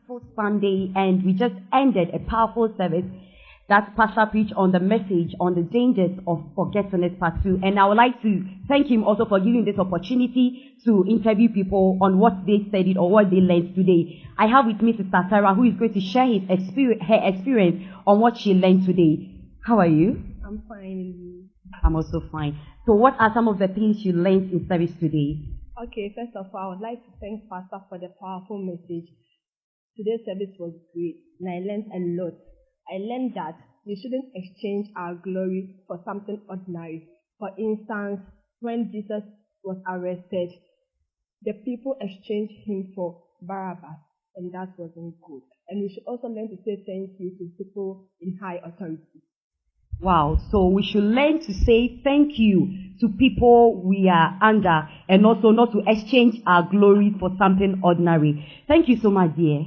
beautiful Sunday, and we just ended a powerful service that Pastor preached on the message on the dangers of forgetfulness part 2. And I would like to thank him also for giving this opportunity to interview people on what they studied or what they learned today. I have with me Sister Sarah, who is going to share her experience on what she learned today. How are you? I'm fine. I'm also fine. So what are some of the things you learned in service today? Okay, first of all, I would like to thank Pastor for the powerful message. Today's service was great, and I learned a lot. I learned that we shouldn't exchange our glory for something ordinary. For instance, when Jesus was arrested, the people exchanged him for Barabbas, and that wasn't good. And we should also learn to say thank you to people in high authority. Wow, so we should learn to say thank you to people we are under, and also not to exchange our glory for something ordinary. Thank you so much, dear.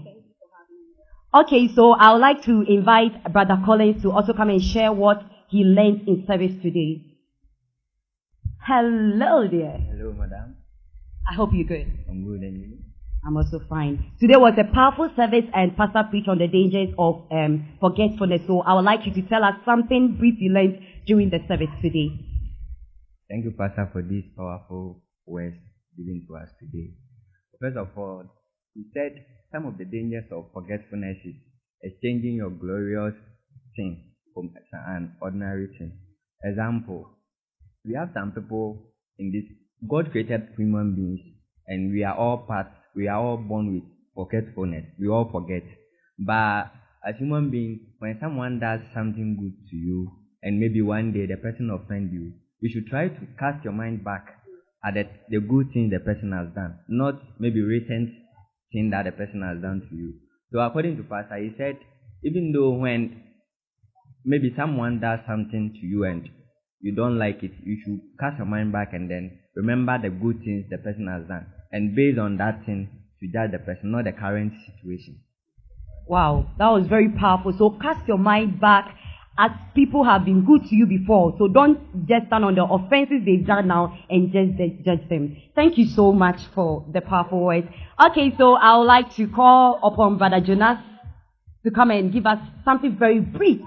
Okay, so I would like to invite Brother Collins to also come and share what he learned in service today. Hello, dear. Hello, madam. I hope you're good. I'm good, and you? I'm also fine. Today was a powerful service, and Pastor preached on the dangers of forgetfulness. So I would like you to tell us something brief you learned during the service today. Thank you, Pastor, for these powerful words given to us today. First of all, he said some of the dangers of forgetfulness is exchanging your glorious thing for an ordinary thing. Example, we have some people in this. God created human beings, and we are all born with forgetfulness. We all forget. But as human beings, when someone does something good to you, and maybe one day the person offends you, you should try to cast your mind back at the good thing the person has done, not maybe recent thing that the person has done to you. So according to Pastor, he said, even though when maybe someone does something to you and you don't like it, you should cast your mind back and then remember the good things the person has done. And based on that thing, to judge the person, not the current situation. Wow, that was very powerful. So cast your mind back as people have been good to you before. So don't just stand on the offenses they've done now and just judge them. Thank you so much for the powerful words. Okay, so I would like to call upon Brother Jonas to come and give us something very brief.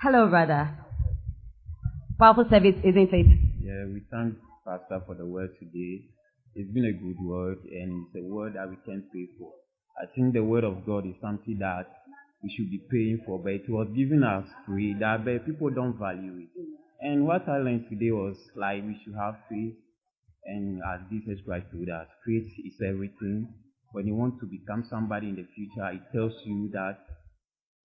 Hello, brother. Powerful service, isn't it? Yeah, we thank Pastor for the word today. It's been a good word, and it's a word that we can pay for. I think the word of God is something that we should be paying for, but it was given us free, that but people don't value it. And what I learned today was like we should have faith, and as Jesus Christ told us, faith is everything. When you want to become somebody in the future, it tells you that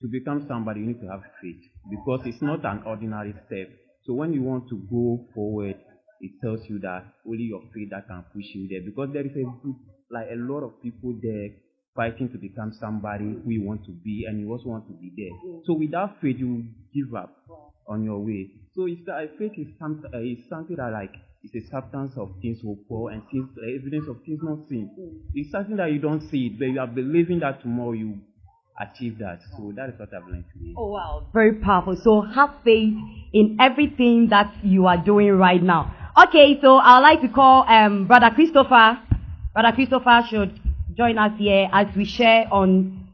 to become somebody, you need to have faith, because it's not an ordinary step. So when you want to go forward, it tells you that only your faith that can push you there, because there is a lot of people there fighting to become somebody who you want to be, and you also want to be there. So without faith, you give up on your way. So faith is something that like it's a substance of things hoped for and things, evidence of things not seen. It's something that you don't see it, but you are believing that tomorrow you achieve that. So that is what I've learned today. Oh wow, very powerful. So have faith in everything that you are doing right now. Okay, so I'd like to call Brother Christopher. Brother Christopher should join us here as we share on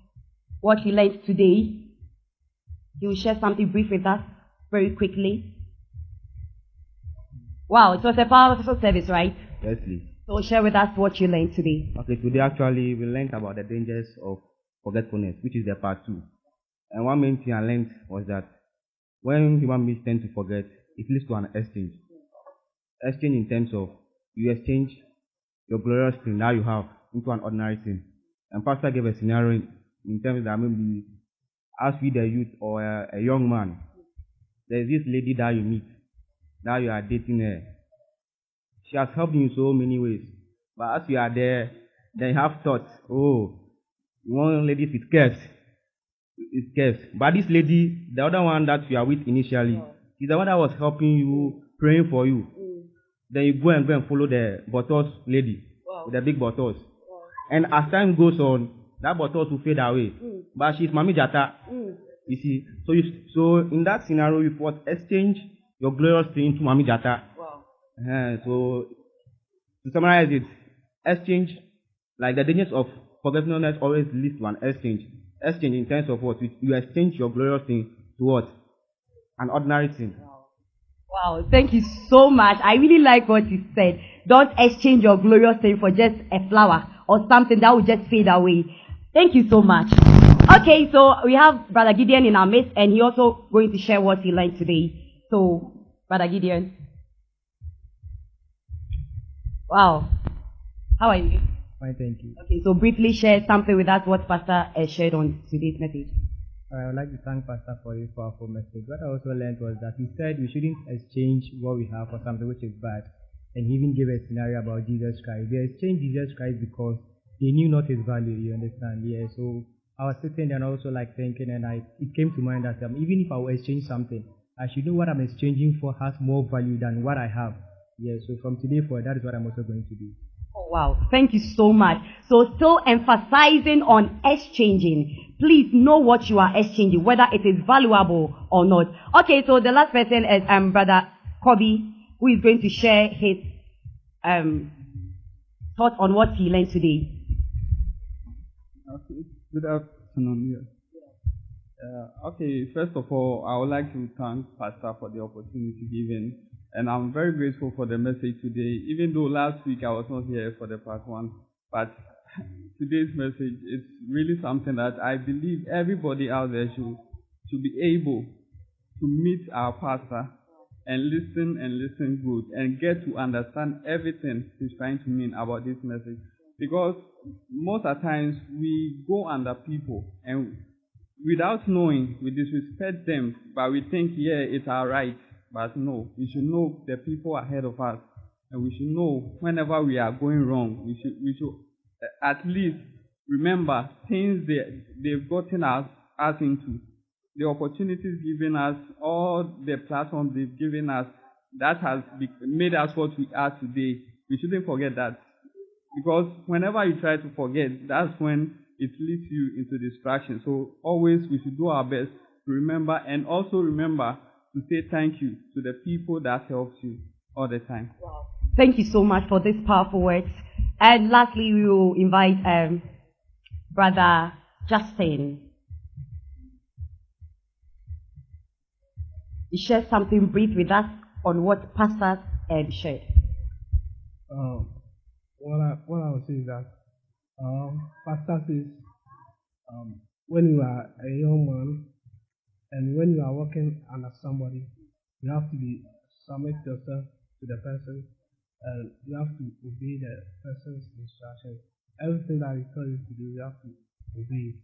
what he learned today. He will share something brief with us very quickly. Wow, it was a powerful service, right? Yes, please. So share with us what you learned today. Okay, today actually we learned about the dangers of forgetfulness, which is the part 2. And one main thing I learned was that when human beings tend to forget, it leads to an exchange. Exchange in terms of you exchange your glorious thing that you have into an ordinary thing. And Pastor gave a scenario in terms that maybe as with a youth or a young man, there's this lady that you meet, that you are dating her. She has helped you in so many ways. But as you are there, then you have thoughts, oh, you want ladies with curves. It's curves. But this lady, the other one that you are with initially, is the one that was helping you, praying for you. Then you go and follow the Botos lady, with the big Botos. And as time goes on, that Botos will fade away. But she's Mami Jata. You see, so in that scenario, you first exchange your glorious thing to Mami Jata. So to summarize it, exchange Like the dangers of forgetfulness always leads to an exchange. Exchange in terms of what? You exchange your glorious thing to what? An ordinary thing. Wow, thank you so much. I really like what you said. Don't exchange your glorious thing for just a flower or something that will just fade away. Thank you so much. Okay, so we have Brother Gideon in our midst, and he also going to share what he learned today. So, Brother Gideon. Wow. How are you? Fine, thank you. Okay, so briefly share something with us what Pastor shared on today's message. I would like to thank Pastor for his powerful message. What I also learned was that he said we shouldn't exchange what we have for something which is bad. And he even gave a scenario about Jesus Christ. They exchanged Jesus Christ because they knew not his value, you understand? Yeah, so I was sitting there and also like thinking, and it came to mind that even if I will exchange something, I should know what I'm exchanging for has more value than what I have. Yeah, so from today forward, that is what I'm also going to do. Oh, wow. Thank you so much. So still emphasizing on exchanging. Please know what you are exchanging, whether it is valuable or not. Okay, so the last person is Brother Kobe, who is going to share his thoughts on what he learned today. Okay. Good afternoon. Okay, first of all, I would like to thank Pastor for the opportunity given. And I'm very grateful for the message today, even though last week I was not here for the part one. But today's message is really something that I believe everybody out there should be able to meet our pastor and listen good and get to understand everything he's trying to mean about this message. Because most of the times we go under people and without knowing, we disrespect them, but we think, yeah, it's our right. But no, we should know the people ahead of us, and we should know whenever we are going wrong, we should at least remember things they've gotten us into, the opportunities given us, all the platforms they've given us, that has made us what we are today. We shouldn't forget that, because whenever you try to forget, that's when it leads you into distraction. So always we should do our best to remember, and also remember to say thank you to the people that helped you all the time. Wow. Thank you so much for these powerful words. And lastly, we will invite Brother Justin to share something brief with us on what Pastor shared. What I would say is that Pastor says when you are a young man, and when you are working under somebody, you have to submit yourself to the person, and you have to obey the person's instructions. Everything that he tells you to do, you have to obey it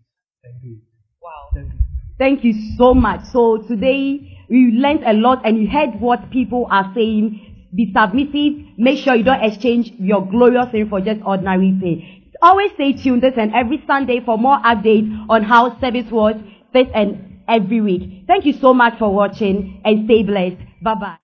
and do it. Wow. Thank you. Thank you so much. So today we learned a lot, and you heard what people are saying. Be submissive. Make sure you don't exchange your glorious thing for just ordinary thing. Always stay tuned this and every Sunday for more updates on how service was this and every week. Thank you so much for watching, and stay blessed. Bye-bye.